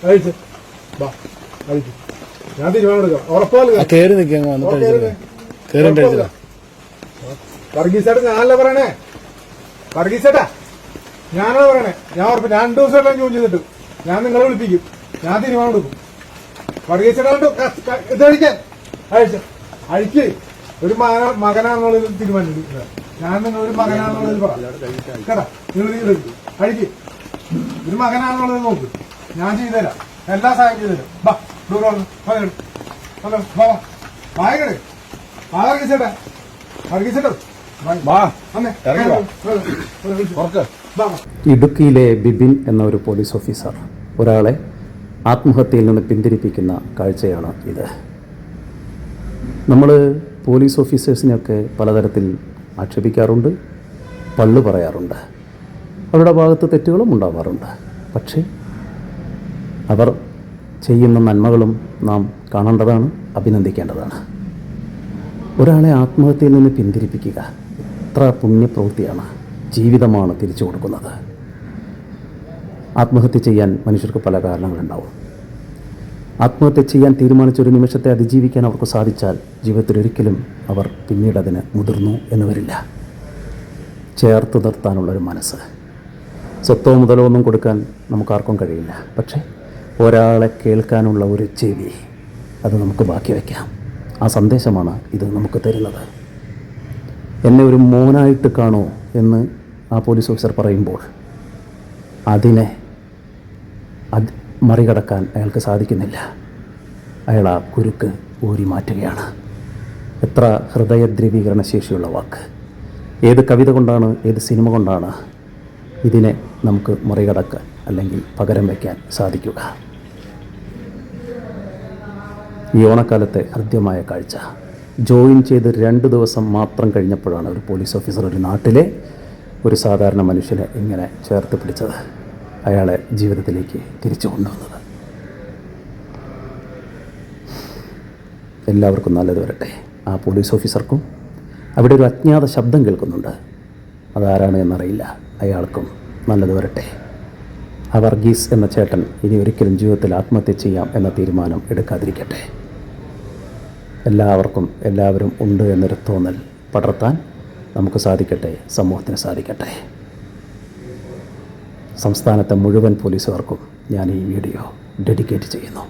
അഴിച്ച് ബാ അഴിച്ച് ഞാൻ തീരുമാനം എടുക്കാം ഉറപ്പാണ് കയറി നിൽക്കാൻ വർഗീസേട്ടാ ഞാനല്ല പറയണേ വർഗീസേട്ടാ ഞാനാണ് പറയണേ ഞാൻ ഉറപ്പ് 2 ദിവസമായിട്ടാണ് ജോയിൻ ചെയ്തിട്ട് ഞാൻ നിങ്ങളെ വിളിപ്പിക്കും ഞാൻ തീരുമാനം എടുക്കും വർഗീസേട്ടാ ഇത് അഴിക്കാൻ അഴിക്ക് ഒരു മകനാണെന്നുള്ളത് തീരുമാനിച്ചു ഞാൻ നിങ്ങളൊരു മകനാണെന്നുള്ളത് പറ കേട്ടാ നിങ്ങൾ അഴിക്ക് ഒരു മകനാണെന്നുള്ളത് നോക്ക് ഞാൻ ചെയ്തുതരാം എല്ലാ സഹായം ചെയ്തുതരാം ബാ വായകട് വർഗീസേട്ടാ വർഗീസേട്ടാ ഇടുക്കിയിലെ ബിബിൻ എന്ന ഒരു പോലീസ് ഓഫീസർ ഒരാളെ ആത്മഹത്യയിൽ നിന്ന് പിന്തിരിപ്പിക്കുന്ന കാഴ്ചയാണ് ഇത്. നമ്മൾ പോലീസ് ഓഫീസേഴ്സിനെയൊക്കെ പലതരത്തിൽ ആക്ഷേപിക്കാറുണ്ട്, പള്ളു പറയാറുണ്ട്, അവരുടെ ഭാഗത്ത് തെറ്റുകളും ഉണ്ടാവാറുണ്ട്. പക്ഷേ അവർ ചെയ്യുന്ന നന്മകളും നാം കാണേണ്ടതാണ്, അഭിനന്ദിക്കേണ്ടതാണ്. ഒരാളെ ആത്മഹത്യയിൽ നിന്ന് പിന്തിരിപ്പിക്കുക എത്ര പുണ്യപ്രവൃത്തിയാണ്, ജീവിതമാണ് തിരിച്ചു കൊടുക്കുന്നത്. ആത്മഹത്യ ചെയ്യാൻ മനുഷ്യർക്ക് പല കാരണങ്ങളുണ്ടാവും. ആത്മഹത്യ ചെയ്യാൻ തീരുമാനിച്ചൊരു നിമിഷത്തെ അതിജീവിക്കാൻ അവർക്ക് സാധിച്ചാൽ ജീവിതത്തിൽ ഒരിക്കലും അവർ പിന്നീട് അതിന് മുതിർന്നു എന്ന് വരില്ല. ചേർത്ത് നിർത്താനുള്ളൊരു മനസ്സ്, സ്വത്തോ മുതലോ ഒന്നും കൊടുക്കാൻ നമുക്കാർക്കും കഴിയില്ല. പക്ഷേ ഒരാളെ കേൾക്കാനുള്ള ഒരു ചെവി, അത് നമുക്ക് ബാക്കി വയ്ക്കാം. ആ സന്ദേശമാണ് ഇത് നമുക്ക് തരുന്നത്. എന്നെ ഒരു മോനായിട്ട് കാണൂ എന്ന് ആ പോലീസ് ഓഫീസർ പറയുമ്പോൾ അതിനെ മറികടക്കാൻ അയാൾക്ക് സാധിക്കുന്നില്ല. അയാൾ ആ കുരുക്ക് ഊരി മാറ്റുകയാണ്. എത്ര ഹൃദയദ്രവീകരണ ശേഷിയുള്ള വാക്ക്! ഏത് കവിത കൊണ്ടാണ്, ഏത് സിനിമ കൊണ്ടാണ് ഇതിനെ നമുക്ക് മറികടക്കാൻ അല്ലെങ്കിൽ പകരം വയ്ക്കാൻ സാധിക്കുക? ഈ ഓണക്കാലത്തെ ഹൃദ്യമായ കാഴ്ച. ജോയിൻ ചെയ്ത് 2 ദിവസം മാത്രം കഴിഞ്ഞപ്പോഴാണ് ഒരു പോലീസ് ഓഫീസർ ഒരു നാട്ടിലെ ഒരു സാധാരണ മനുഷ്യനെ ഇങ്ങനെ ചേർത്ത് പിടിച്ചത്, അയാളെ ജീവിതത്തിലേക്ക് തിരിച്ചു കൊണ്ടുവന്നത്. എല്ലാവർക്കും നല്ലത് വരട്ടെ. ആ പോലീസ് ഓഫീസർക്കും അവിടെ ഒരു അജ്ഞാത ശബ്ദം കേൾക്കുന്നുണ്ട്, അതാരാണ് എന്നറിയില്ല, അയാൾക്കും നല്ലത് വരട്ടെ. ആ വർഗീസ് എന്ന ചേട്ടൻ ഇനി ഒരിക്കലും ജീവിതത്തിൽ ആത്മഹത്യ ചെയ്യാം എന്ന തീരുമാനം എടുക്കാതിരിക്കട്ടെ. എല്ലാവരും ഉണ്ട് എന്നൊരു തോന്നൽ പടർത്താൻ നമുക്ക് സാധിക്കട്ടെ, സമൂഹത്തിന് സാധിക്കട്ടെ. സംസ്ഥാനത്തെ മുഴുവൻ പോലീസുകാർക്കും ഞാൻ ഈ വീഡിയോ ഡെഡിക്കേറ്റ് ചെയ്യുന്നു.